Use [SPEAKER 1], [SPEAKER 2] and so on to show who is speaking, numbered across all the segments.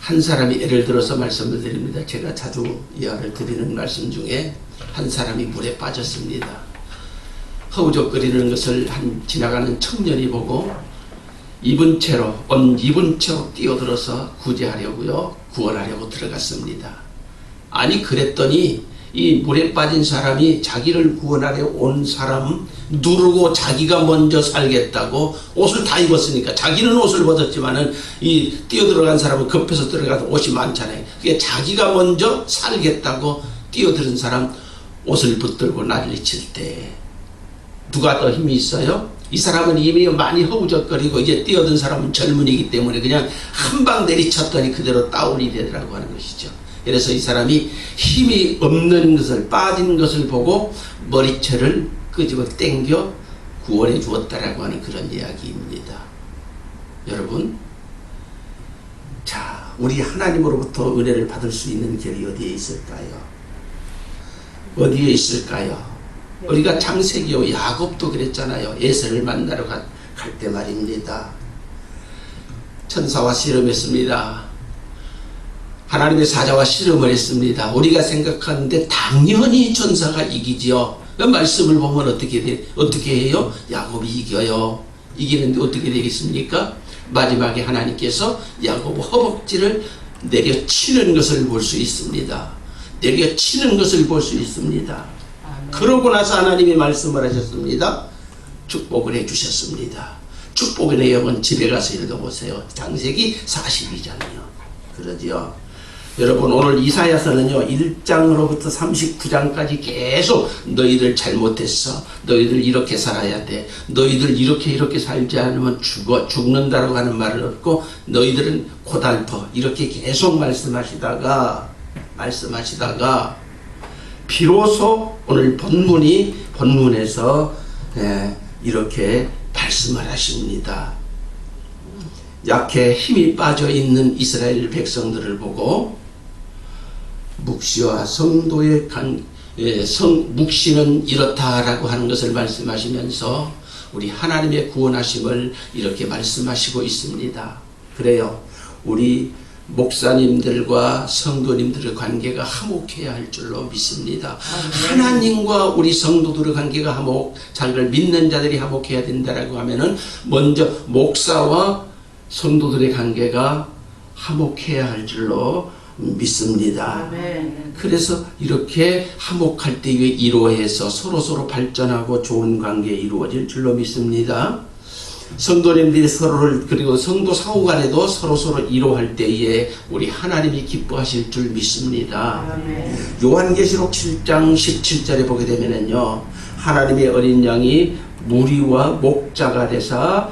[SPEAKER 1] 한 사람이 예를 들어서 말씀을 드립니다. 제가 자주 이야기를 드리는 말씀 중에 한 사람이 물에 빠졌습니다. 허우적거리는 것을 지나가는 청년이 보고 입은 채로 뛰어들어서 구제하려고요, 구원하려고 들어갔습니다. 아니 그랬더니 이 물에 빠진 사람이 자기를 구원하려 온 사람 누르고 자기가 먼저 살겠다고 옷을 다 입었으니까, 자기는 옷을 벗었지만은 이 뛰어들어간 사람은 급해서 들어가서 옷이 많잖아요. 그게 자기가 먼저 살겠다고 뛰어드는 사람 옷을 붙들고 난리칠 때 누가 더 힘이 있어요? 이 사람은 이미 많이 허우적거리고 이제 뛰어든 사람은 젊은이기 때문에 그냥 한 방 내리쳤더니 그대로 다운이 되더라고 하는 것이죠. 그래서 이 사람이 힘이 없는 것을, 빠진 것을 보고 머리채를 끄집어 당겨 구원해 주었다라고 하는 그런 이야기입니다. 여러분, 자, 우리 하나님으로부터 은혜를 받을 수 있는 길이 어디에 있을까요? 어디에 있을까요? 우리가 창세기요, 야곱도 그랬잖아요. 에서를 만나러 갈 때 말입니다. 천사와 씨름했습니다. 하나님의 사자와 씨름을 했습니다. 우리가 생각하는데 당연히 천사가 이기지요. 그 말씀을 보면 어떻게 해요? 야곱이 이겨요. 이기는데 어떻게 되겠습니까? 마지막에 하나님께서 야곱 허벅지를 내려치는 것을 볼 수 있습니다. 내려치는 것을 볼 수 있습니다. 그러고 나서 하나님이 말씀을 하셨습니다. 축복을 해주셨습니다. 축복의 내용은 집에 가서 읽어보세요. 창세기 42장이요. 그러지요. 여러분, 오늘 이사야서는요 1장으로부터 39장까지 계속 너희들 잘못했어, 너희들 이렇게 살아야 돼, 너희들 이렇게 살지 않으면 죽는다라고 하는 말을 얻고 너희들은 고달퍼, 이렇게 계속 말씀하시다가 비로소 오늘 본문에서 이렇게 말씀을 하십니다. 약해 힘이 빠져 있는 이스라엘 백성들을 보고 묵시와 성도의 묵시는 이렇다라고 하는 것을 말씀하시면서 우리 하나님의 구원하심을 이렇게 말씀하시고 있습니다. 그래요, 우리 목사님들과 성도님들의 관계가 화목해야 할 줄로 믿습니다. 하나님과 우리 성도들의 관계가 자기를 믿는 자들이 화목해야 된다라고 하면은 먼저 목사와 성도들의 관계가 화목해야 할 줄로 믿습니다. 아멘. 그래서 이렇게 화목할 때에 이루어해서 서로서로 발전하고 좋은 관계 이루어질 줄로 믿습니다. 성도님들이 서로를, 그리고 성도 상호 간에도 서로서로 이루어할 때에 우리 하나님이 기뻐하실 줄 믿습니다. 아멘. 요한계시록 7장 17절에 보게 되면은요, 하나님의 어린 양이 무리와 목자가 되사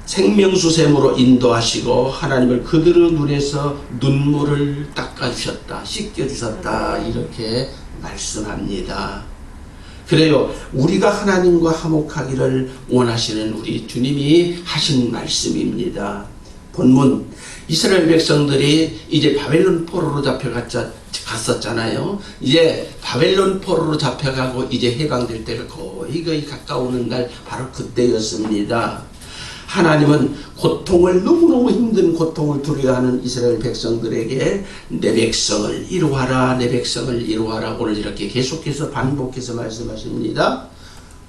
[SPEAKER 1] 생명수샘으로 인도하시고 하나님을 그들의 눈에서 눈물을 닦아주셨다, 씻겨주셨다, 이렇게 말씀합니다. 그래요, 우리가 하나님과 화목하기를 원하시는 우리 주님이 하신 말씀입니다. 본문, 이스라엘 백성들이 이제 바벨론 포로로 갔었잖아요. 이제 바벨론 포로로 잡혀가고 이제 해방될 때가 거의 가까우는 날, 바로 그때였습니다. 하나님은 고통을, 너무너무 힘든 고통을 두려워하는 이스라엘 백성들에게 내 백성을 이루하라, 내 백성을 이루하라, 오늘 이렇게 계속해서 반복해서 말씀하십니다.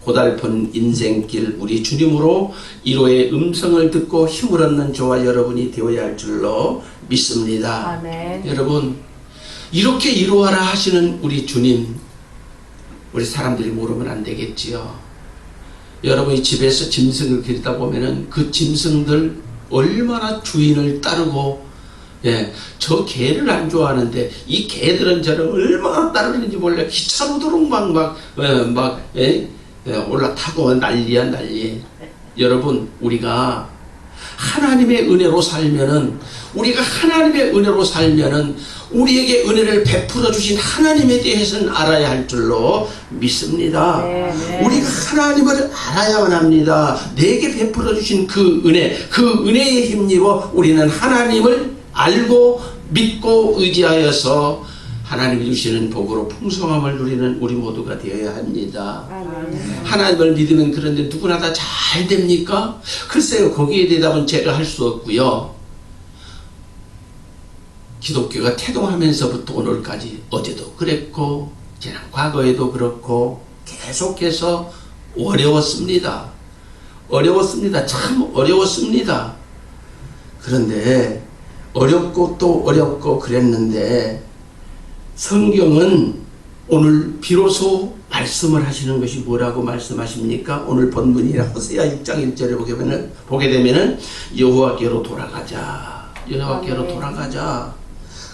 [SPEAKER 1] 고달픈 인생길 우리 주님으로 이로의 음성을 듣고 힘을 얻는 저와 여러분이 되어야 할 줄로 믿습니다. 아멘. 여러분, 이렇게 이루하라 하시는 우리 주님, 우리 사람들이 모르면 안 되겠지요. 여러분이 집에서 짐승을 기르다 보면은 그 짐승들 얼마나 주인을 따르고, 저 개를 안 좋아하는데 이 개들은 저를 얼마나 따르는지 몰라. 기차로도록 올라타고 난리야, 난리. 여러분, 우리가 하나님의 은혜로 살면은, 우리에게 은혜를 베풀어 주신 하나님에 대해서는 알아야 할 줄로 믿습니다. 네. 우리가 하나님을 알아야만 합니다. 내게 베풀어 주신 그 은혜에 힘입어 우리는 하나님을 알고 믿고 의지하여서 하나님이 주시는 복으로 풍성함을 누리는 우리 모두가 되어야 합니다. 하나님을 믿으면, 그런데 누구나 다 잘 됩니까? 글쎄요, 거기에 대답은 제가 할 수 없고요. 기독교가 태동하면서부터 오늘까지 어제도 그랬고 지난 과거에도 그렇고 계속해서 어려웠습니다. 어려웠습니다. 참 어려웠습니다. 그런데 어렵고 또 어렵고 그랬는데 성경은 오늘 비로소 말씀을 하시는 것이 뭐라고 말씀하십니까? 오늘 본문이라 호세아 6장 1절에 보게 되면은 여호와께로 돌아가자. 여호와께로 돌아가자.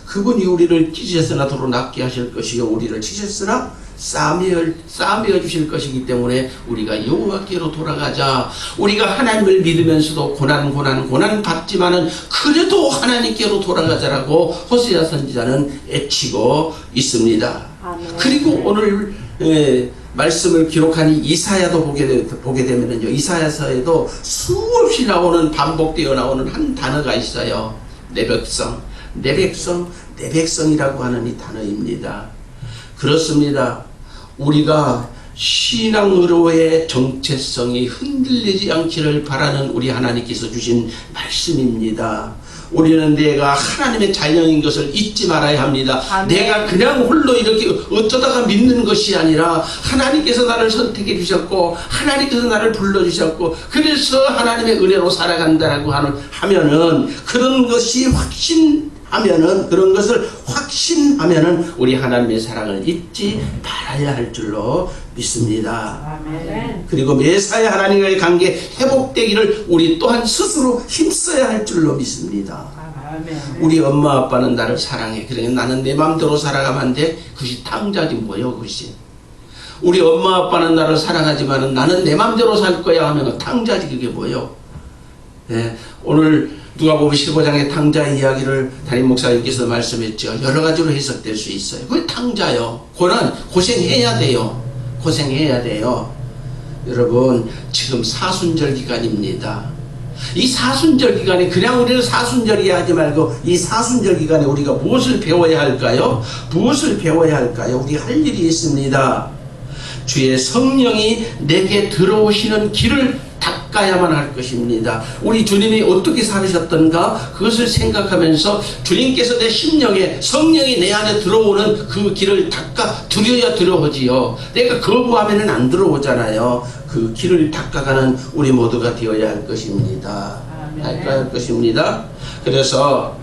[SPEAKER 1] 그분이 우리를 찢으셨으나 도로 낫게 하실 것이요 우리를 치셨으나 싸매어 주실 것이기 때문에 우리가 여호와께로 돌아가자. 우리가 하나님을 믿으면서도 고난 받지만은 그래도 하나님께로 돌아가자라고 호세아 선지자는 애치고 있습니다.
[SPEAKER 2] 아멘.
[SPEAKER 1] 그리고 오늘 말씀을 기록한 이사야도 보게 되면은요, 이사야서에도 수없이 나오는 반복되어 나오는 한 단어가 있어요. 내 백성이라고 하는 이 단어입니다. 그렇습니다. 우리가 신앙으로의 정체성이 흔들리지 않기를 바라는 우리 하나님께서 주신 말씀입니다. 우리는 내가 하나님의 자녀인 것을 잊지 말아야 합니다.
[SPEAKER 2] 아멘.
[SPEAKER 1] 내가 그냥 홀로 이렇게 어쩌다가 믿는 것이 아니라 하나님께서 나를 선택해 주셨고 하나님께서 나를 불러주셨고 그래서 하나님의 은혜로 살아간다라고 하면은 그런 것이 그런 것을 확신하면은 우리 하나님의 사랑을 잊지 말아야 할 줄로 믿습니다.
[SPEAKER 2] 아멘.
[SPEAKER 1] 그리고 매사에 하나님과의 관계 회복되기를 우리 또한 스스로 힘써야 할 줄로 믿습니다.
[SPEAKER 2] 아멘.
[SPEAKER 1] 우리 엄마 아빠는 나를 사랑해. 그러니까 나는 내 마음대로 살아가면 안 돼. 그것이 탕자지 뭐요 그것이. 우리 엄마 아빠는 나를 사랑하지만 나는 내 마음대로 살 거야 하면 탕자지 그게 뭐요. 네, 오늘 누가복음 15장의 탕자 이야기를 담임 목사님께서 말씀했죠. 여러 가지로 해석될 수 있어요. 그게 탕자요. 고생해야 돼요. 고생해야 돼요. 여러분 지금 사순절 기간입니다. 이 사순절 기간에 그냥 우리는 사순절이 하지 말고 이 사순절 기간에 우리가 무엇을 배워야 할까요? 무엇을 배워야 할까요? 우리 할 일이 있습니다. 주의 성령이 내게 들어오시는 길을 닦아야만 할 것입니다. 우리 주님이 어떻게 살으셨던가 그것을 생각하면서 주님께서 내 심령에 성령이 내 안에 들어오는 그 길을 닦아 드려야 들어오지요. 내가 거부하면은 안 들어오잖아요. 그 길을 닦아가는 우리 모두가 되어야 할 것입니다. 할 것입니다. 그래서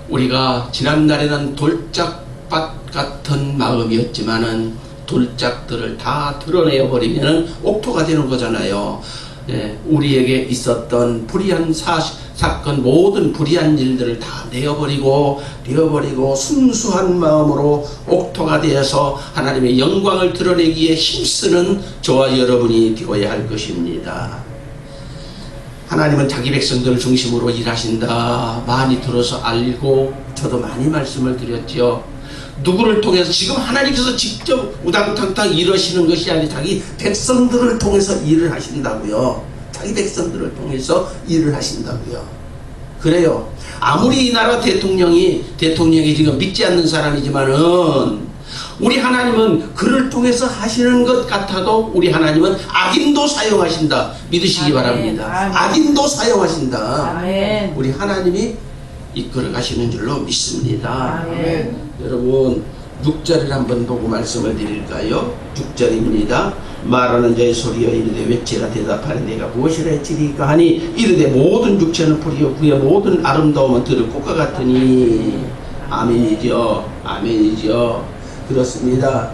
[SPEAKER 1] 우리가 지난날에는 돌짝밭 같은 마음이었지만은 돌짝들을 다 드러내어 버리면 옥토가 되는 거잖아요. 예, 우리에게 있었던 불의한 사건 모든 불의한 일들을 다 내어버리고 순수한 마음으로 옥토가 되어서 하나님의 영광을 드러내기에 힘쓰는 저와 여러분이 되어야 할 것입니다. 하나님은 자기 백성들을 중심으로 일하신다 많이 들어서 알고 저도 많이 말씀을 드렸죠. 누구를 통해서 지금 하나님께서 직접 우당탕탕 일하시는 것이 아니라 자기 백성들을 통해서 일을 하신다고요. 자기 백성들을 통해서 일을 하신다고요. 그래요. 아무리 이 나라 대통령이 지금 믿지 않는 사람이지만은 우리 하나님은 그를 통해서 하시는 것 같아도 우리 하나님은 악인도 사용하신다. 믿으시기 바랍니다.
[SPEAKER 2] 아멘.
[SPEAKER 1] 악인도 사용하신다.
[SPEAKER 2] 아멘.
[SPEAKER 1] 우리 하나님이 이끌어 가시는 줄로 믿습니다.
[SPEAKER 2] 아멘.
[SPEAKER 1] 여러분 6절을 한번 보고 말씀을 드릴까요? 6절입니다. 말하는 자의 소리여 이르되 외치라 대답하니 내가 무엇이라 했지리까 하니 이르되 모든 육체는 풀이요 그의 모든 아름다움은 들을 꽃과 같으니 아멘이죠. 아멘이죠. 그렇습니다.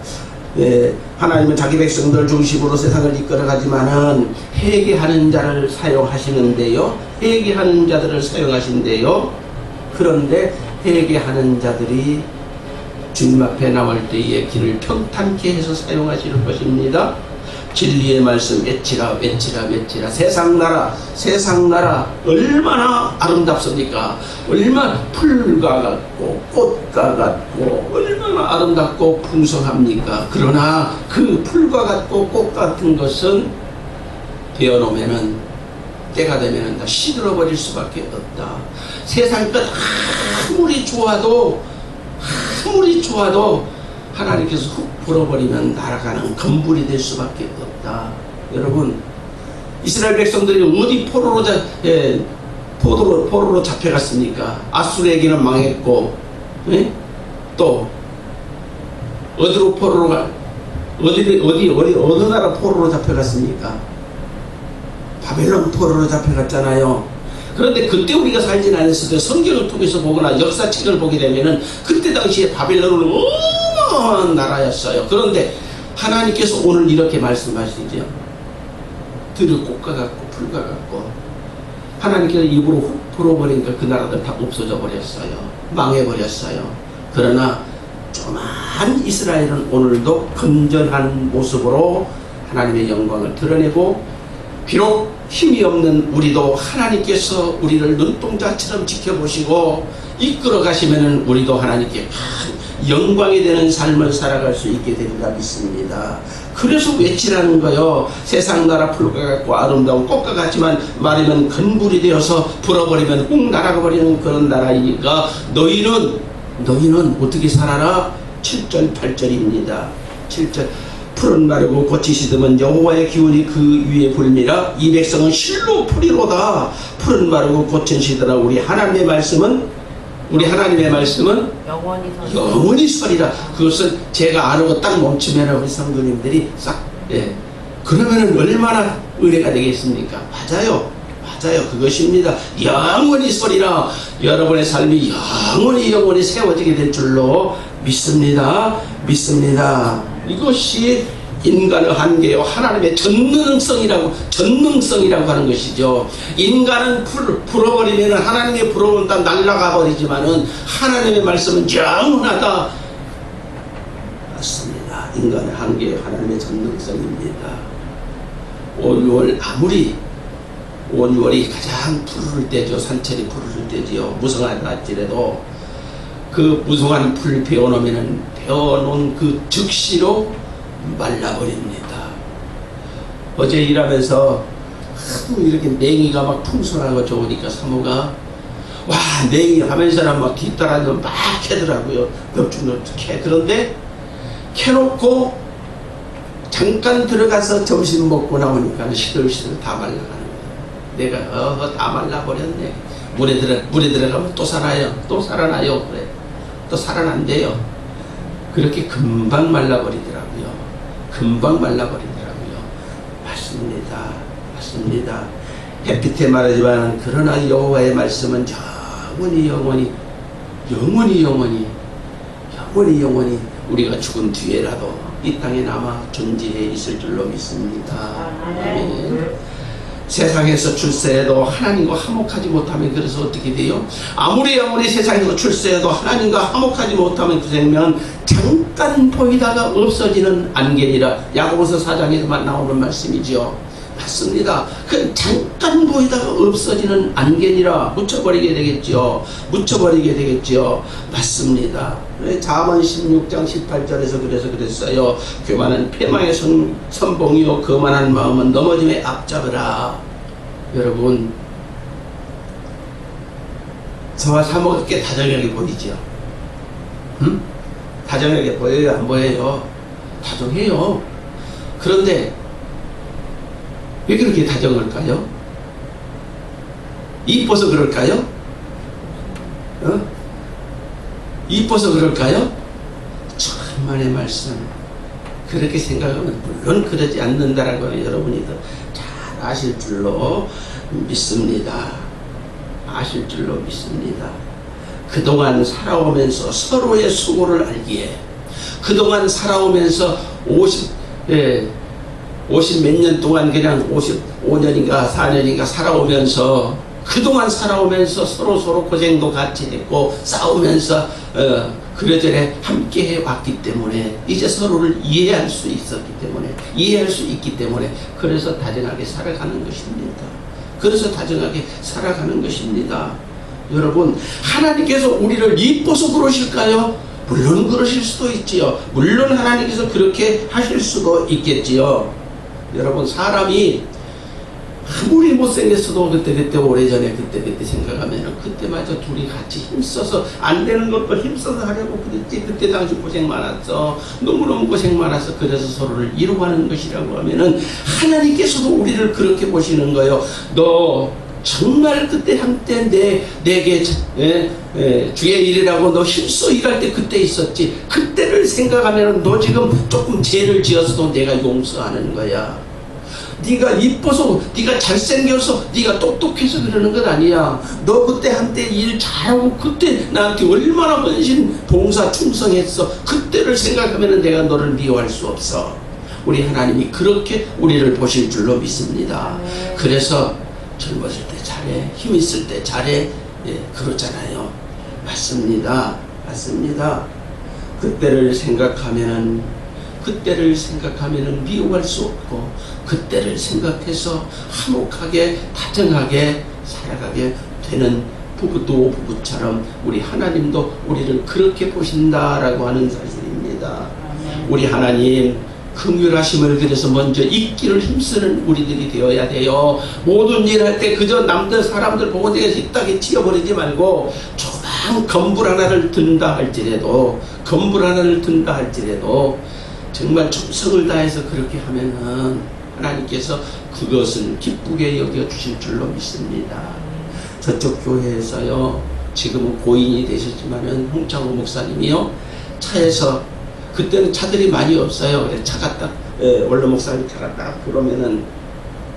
[SPEAKER 1] 예, 하나님은 자기 백성들 중심으로 세상을 이끌어가지만은 회개하는 자를 사용하시는데요. 회개하는 자들을 사용하신대요. 그런데 회개하는 자들이 주님 앞에 나올 때에 길을 평탄케 해서 사용하시는 것입니다. 진리의 말씀 외치라 세상 나라 얼마나 아름답습니까? 얼마나 풀과 같고 꽃과 같고 얼마나 아름답고 풍성합니까? 그러나 그 풀과 같고 꽃 같은 것은 되어놓으면은 때가 되면은 다 시들어버릴 수밖에 없다. 세상 것 아무리 좋아도 하나님께서 훅 불어버리면 날아가는 건물이 될 수밖에 없다. 여러분 이스라엘 백성들이 어디 포로로 잡혀갔습니까? 아수르에게는 망했고 예? 또 어디로 포로로 가? 어느 나라 포로로 잡혀갔습니까? 바벨론 포로로 잡혀갔잖아요. 그런데 그때 우리가 살진 않았을 때 성경을 통해서 보거나 역사책을 보게 되면은 그때 당시에 바벨론은 어마어마한 나라였어요. 그런데 하나님께서 오늘 이렇게 말씀하시죠. 들을 꽃과 같고 풀과 같고, 하나님께서 입으로 훅 불어버리니까 그 나라들 다 없어져 버렸어요. 망해버렸어요. 그러나 조그만 이스라엘은 오늘도 건전한 모습으로 하나님의 영광을 드러내고, 비록 힘이 없는 우리도 하나님께서 우리를 눈동자처럼 지켜보시고 이끌어 가시면은 우리도 하나님께 영광이 되는 삶을 살아갈 수 있게 되리라 믿습니다. 그래서 외치라는 거요. 세상 나라 풀과 같고 아름다운 꽃과 같지만 마르면 건불이 되어서 불어버리면 꾹 날아가 버리는 그런 나라이니까 너희는 어떻게 살아라? 7절 8절입니다. 7절 풀은 마르고 꽃이 시드면 여호와의 기운이 그 위에 불미라. 이 백성은 실로 풀이로다. 풀은 마르고 꽃은 시드라. 우리 하나님의 말씀은 영원히 서리라. 그것은 제가 아는 거 딱 멈추면 우리 성도님들이 싹, 예. 그러면은 얼마나 은혜가 되겠습니까? 맞아요. 그것입니다. 영원히 서리라. 여러분의 삶이 영원히 세워지게 될 줄로 믿습니다. 이것이 인간의 한계요. 하나님의 전능성이라고 하는 것이죠. 인간은 불어버리면 하나님의 불어온다 날아가 버리지만은 하나님의 말씀은 영원하다. 맞습니다. 인간의 한계요. 하나님의 전능성입니다. 5월이 가장 푸를 때죠. 산철이 푸를 때지요. 무성하다 할지라도 그 무성한 풀 베어놓은 그 즉시로 말라버립니다. 어제 일하면서 하도 이렇게 냉이가 막 풍성하고 좋으니까 사모가 와 냉이 하면서는 막 뒤따라서 막 캐더라고요. 넙죽넙죽 캐. 그런데 캐놓고 잠깐 들어가서 점심 먹고 나오니까 시들시들 다 말라가는 거예요. 내가 다 말라버렸네. 물에 들어가면 또 살아요. 또 살아나요. 그래. 또 살아난대요. 그렇게 금방 말라버리더라고요. 맞습니다. 햇빛에 말하지만 그러나 여호와의 말씀은 영원히 우리가 죽은 뒤에라도 이 땅에 남아 존재해 있을 줄로 믿습니다. 아멘. 세상에서 출세해도 하나님과 화목하지 못하면 그래서 어떻게 돼요? 아무리 세상에서 출세해도 하나님과 화목하지 못하면 그 생명은 잠깐 보이다가 없어지는 안개니라. 야고보서 4장에서만 나오는 말씀이죠. 맞습니다. 그 잠깐 보이다가 없어지는 안개니라. 묻혀버리게 되겠죠. 맞습니다. 잠언 16장 18절에서 그랬어요. 교만은 패망의 선봉이요 거만한 마음은 넘어짐의 앞잡으라. 여러분, 저와 사모가 다정하게 보이죠? 다정하게 보여요? 안 보여요? 다정해요. 그런데 왜 그렇게 다정할까요? 이뻐서 그럴까요? 이뻐서 그럴까요? 천만의 말씀. 그렇게 생각하면 물론 그러지 않는다라고 여러분이 더 잘 아실 줄로 믿습니다. 그동안 살아오면서 서로의 수고를 알기에, 그동안 살아오면서 50 몇 년 동안 그냥 55년인가 4년인가 그동안 살아오면서 서로 고생도 같이 했고 싸우면서 그래저래 함께 해왔기 때문에 이제 서로를 이해할 수 있기 때문에 그래서 다정하게 살아가는 것입니다. 여러분, 하나님께서 우리를 이뻐서 그러실까요? 물론 그러실 수도 있지요. 물론 하나님께서 그렇게 하실 수도 있겠지요. 여러분, 사람이 아무리 못생겼어도 그때 오래전에 그때 생각하면 그때마저 둘이 같이 힘써서 안 되는 것도 힘써서 하려고 그랬지. 그때 당시 고생 많았어. 너무너무 고생 많았어. 그래서 서로를 이루어가는 것이라고 하면은 하나님께서도 우리를 그렇게 보시는 거예요. 너 정말 그때 한때 내게 주의 일이라고 너 힘써 일할 때 그때 있었지. 그때를 생각하면 너 지금 조금 죄를 지었어도 내가 용서하는 거야. 네가 이뻐서, 네가 잘생겨서, 네가 똑똑해서 그러는 건 아니야. 너 그때 한때 일 잘하고 그때 나한테 얼마나 헌신 봉사 충성했어. 그때를 생각하면 내가 너를 미워할 수 없어. 우리 하나님이 그렇게 우리를 보실 줄로 믿습니다. 그래서 젊었을 때 잘해, 힘 있을 때 잘해, 그렇잖아요. 맞습니다. 맞습니다. 그때를 생각하면은 미워할 수 없고, 그때를 생각해서 화목하게 다정하게 살아가게 되는 부부처럼 우리 하나님도 우리를 그렇게 보신다라고 하는 사실입니다. 우리 하나님 긍휼하심을 그래서 먼저 잊기를 힘쓰는 우리들이 되어야 돼요. 모든 일 할 때 그저 사람들 보고 내가 이따게 튀어버리지 말고, 조그만 건불 하나를 든다 할지라도 정말 정성을 다해서 그렇게 하면은 하나님께서 그것을 기쁘게 여겨주실 줄로 믿습니다. 저쪽 교회에서요, 지금은 고인이 되셨지만은 홍창호 목사님이요, 차에서, 그때는 차들이 많이 없어요. 차가 딱, 원로 목사님 차가 딱 그러면은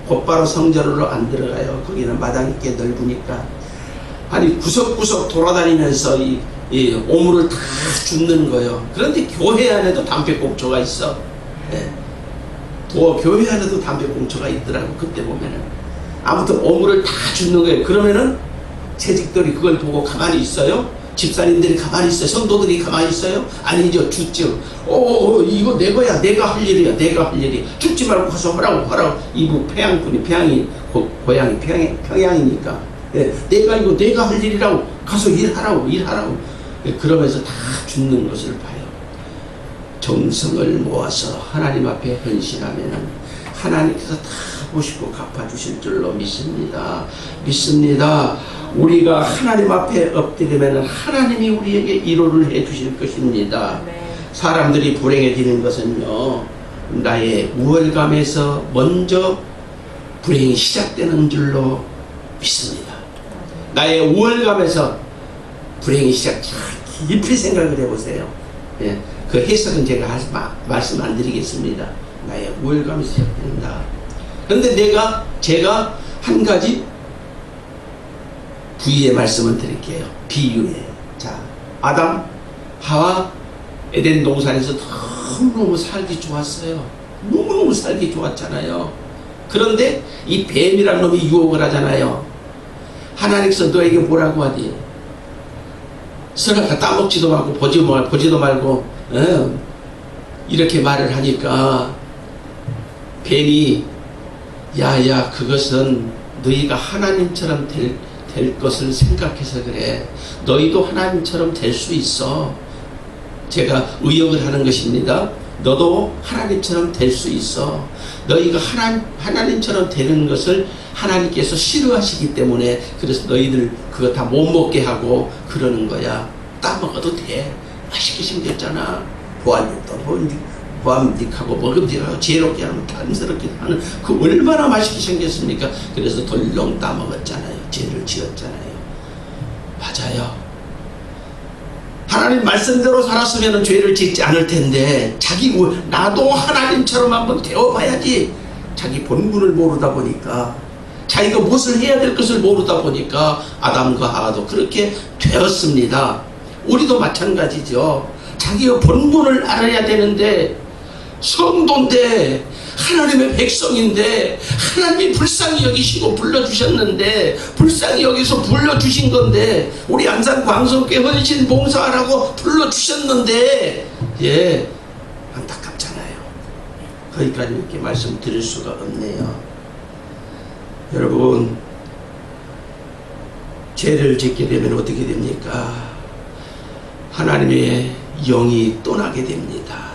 [SPEAKER 1] 곧바로 성전으로 안 들어가요. 거기는 마당이 꽤 넓으니까. 아니, 구석구석 돌아다니면서 이 오물을 다 줍는 거예요. 그런데 교회 안에도 담배꽁초가 있어. 교회 안에도 담배꽁초가 있더라고. 그때 보면은 아무튼 오물을 다 줍는 거예요. 그러면은 재직들이 그걸 보고 가만히 있어요? 집사님들이 가만히 있어요? 성도들이 가만히 있어요? 아니죠. 줍죠. 이거 내 거야. 내가 할 일이야. 줍지 말고 가서 하라고. 이부 평양이 고향이 평양이니까. 내가 할 일이라고 가서 일하라고. 그러면서 다 줍는 것을 봐요. 정성을 모아서 하나님 앞에 헌신하면은 하나님께서 다 보시고 갚아주실 줄로 믿습니다. 우리가 하나님 앞에 엎드리면 하나님이 우리에게 위로를 해주실 것입니다. 사람들이 불행해지는 것은요, 나의 우월감에서 먼저 불행이 시작되는 줄로 믿습니다. 나의 우월감에서 불행이 깊이 생각을 해보세요. 그 해석은 제가 말씀 안 드리겠습니다. 나의 우월감에서 시작된다. 그런데 제가 한 가지 부위의 말씀을 드릴게요. 비유에. 자, 아담, 하와, 에덴 동산에서 너무너무 살기 좋았어요. 너무너무 살기 좋았잖아요. 그런데 이 뱀이라는 놈이 유혹을 하잖아요. 하나님께서 너에게 뭐라고 하디? 선악과 따먹지도 말고 보지도 말고 이렇게 말을 하니까 뱀이 야야, 그것은 너희가 하나님처럼 될 것을 생각해서 그래. 너희도 하나님처럼 될 수 있어. 제가 의역을 하는 것입니다. 너도 하나님처럼 될 수 있어. 너희가 하나님처럼 되는 것을 하나님께서 싫어하시기 때문에, 그래서 너희들 그거 다 못 먹게 하고 그러는 거야. 따먹어도 돼. 맛있게 생겼잖아. 보암직하고 먹음직하고 지혜롭게 하면 탐스럽게 하는, 그 얼마나 맛있게 생겼습니까? 그래서 덜렁 따먹었잖아요. 죄를 지었잖아요. 맞아요. 하나님 말씀대로 살았으면 죄를 짓지 않을 텐데, 나도 하나님처럼 한번 되어봐야지. 자기 본분을 모르다 보니까, 자기가 무엇을 해야 될 것을 모르다 보니까 아담과 하와도 그렇게 되었습니다. 우리도 마찬가지죠. 자기의 본분을 알아야 되는데, 성도인데, 하나님의 백성인데, 하나님이 불쌍히 여기시고 불러주셨는데, 불쌍히 여기서 불러주신 건데, 우리 안산 광성교회 헌신 봉사하라고 불러주셨는데, 안타깝잖아요. 거기까지 이렇게 말씀드릴 수가 없네요. 여러분, 죄를 짓게 되면 어떻게 됩니까? 하나님의 영이 떠나게 됩니다.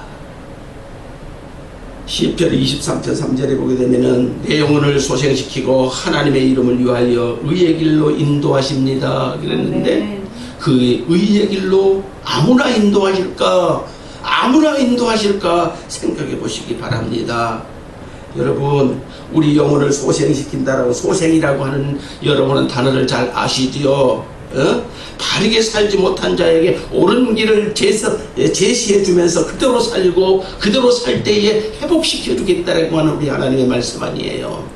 [SPEAKER 1] 시편 23편 3절에 보게 되면은 내 영혼을 소생시키고 하나님의 이름을 위하여 의의 길로 인도하십니다 그랬는데, 그 의의 길로 아무나 인도하실까 생각해 보시기 바랍니다. 여러분, 우리 영혼을 소생시킨다라고, 소생이라고 하는 여러분은 단어를 잘 아시지요? 바르게 살지 못한 자에게 옳은 길을 제시해 주면서 그대로 살고 그대로 살 때에 회복시켜 주겠다라고 하는 우리 하나님의 말씀 아니에요.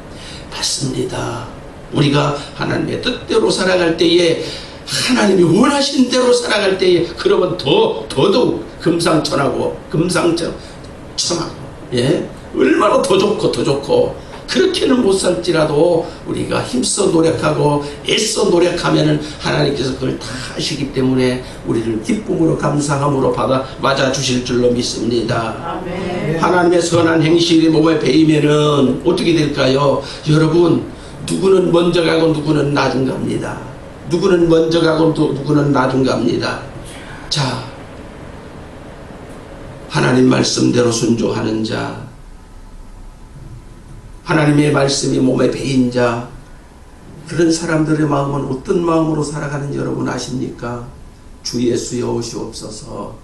[SPEAKER 1] 맞습니다. 우리가 하나님의 뜻대로 살아갈 때에, 하나님이 원하신 대로 살아갈 때에, 그러면 더더욱 금상첨화고 예? 얼마나 더 좋고 그렇게는 못 살지라도 우리가 힘써 노력하고 애써 노력하면은 하나님께서 그걸 다 하시기 때문에 우리를 기쁨으로 감사함으로 맞아 주실 줄로 믿습니다.
[SPEAKER 2] 아멘.
[SPEAKER 1] 하나님의 선한 행실이 몸에 배이면은 어떻게 될까요? 여러분, 누구는 먼저 가고 누구는 나중 갑니다. 누구는 먼저 가고 누구는 나중 갑니다. 자, 하나님 말씀대로 순종하는 자, 하나님의 말씀이 몸에 배인 자, 그런 사람들의 마음은 어떤 마음으로 살아가는지 여러분 아십니까? 주 예수여 오시옵소서.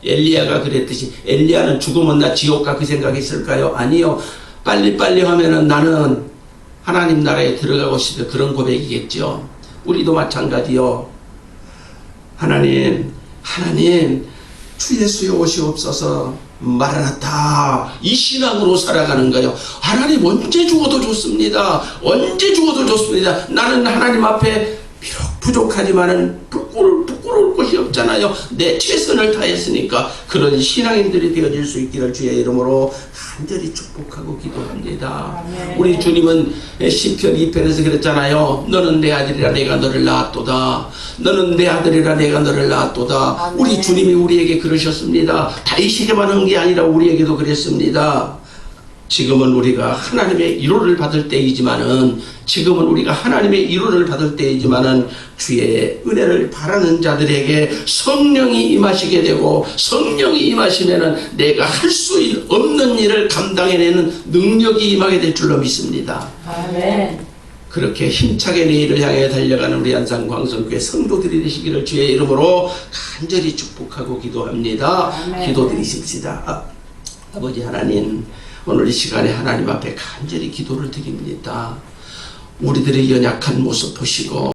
[SPEAKER 1] 엘리야가 그랬듯이, 엘리야는 죽으면 나 지옥 가 그 생각했을까요? 아니요. 빨리빨리 하면은 나는 하나님 나라에 들어가고 싶은 그런 고백이겠죠. 우리도 마찬가지요. 하나님 주 예수여 오시옵소서. 마라나타, 이 신앙으로 살아가는 거예요. 하나님 언제 죽어도 좋습니다. 언제 죽어도 좋습니다. 나는 하나님 앞에 비록 부족하지만은 부끄러울 것이 없잖아요. 내 최선을 다했으니까. 그런 신앙인들이 되어질 수 있기를 주의 이름으로 간절히 축복하고 기도합니다.
[SPEAKER 2] 아멘.
[SPEAKER 1] 우리 주님은 시편 2편에서 그랬잖아요. 너는 내 아들이라 내가 너를 낳았도다. 너는 내 아들이라 내가 너를 낳았도다.
[SPEAKER 2] 아멘.
[SPEAKER 1] 우리 주님이 우리에게 그러셨습니다. 다윗에게만 한 게 아니라 우리에게도 그랬습니다. 지금은 우리가 하나님의 위로를 받을 때이지만은, 주의 은혜를 바라는 자들에게 성령이 임하시게 되고, 성령이 임하시면은 내가 할 수 없는 일을 감당해내는 능력이 임하게 될 줄로 믿습니다.
[SPEAKER 2] 아멘.
[SPEAKER 1] 그렇게 힘차게 내일을 향해 달려가는 우리 안산광성교회 성도들이 되시기를 주의 이름으로 간절히 축복하고 기도합니다.
[SPEAKER 2] 아멘.
[SPEAKER 1] 기도드리십시다. 아버지 하나님, 오늘 이 시간에 하나님 앞에 간절히 기도를 드립니다. 우리들의 연약한 모습 보시고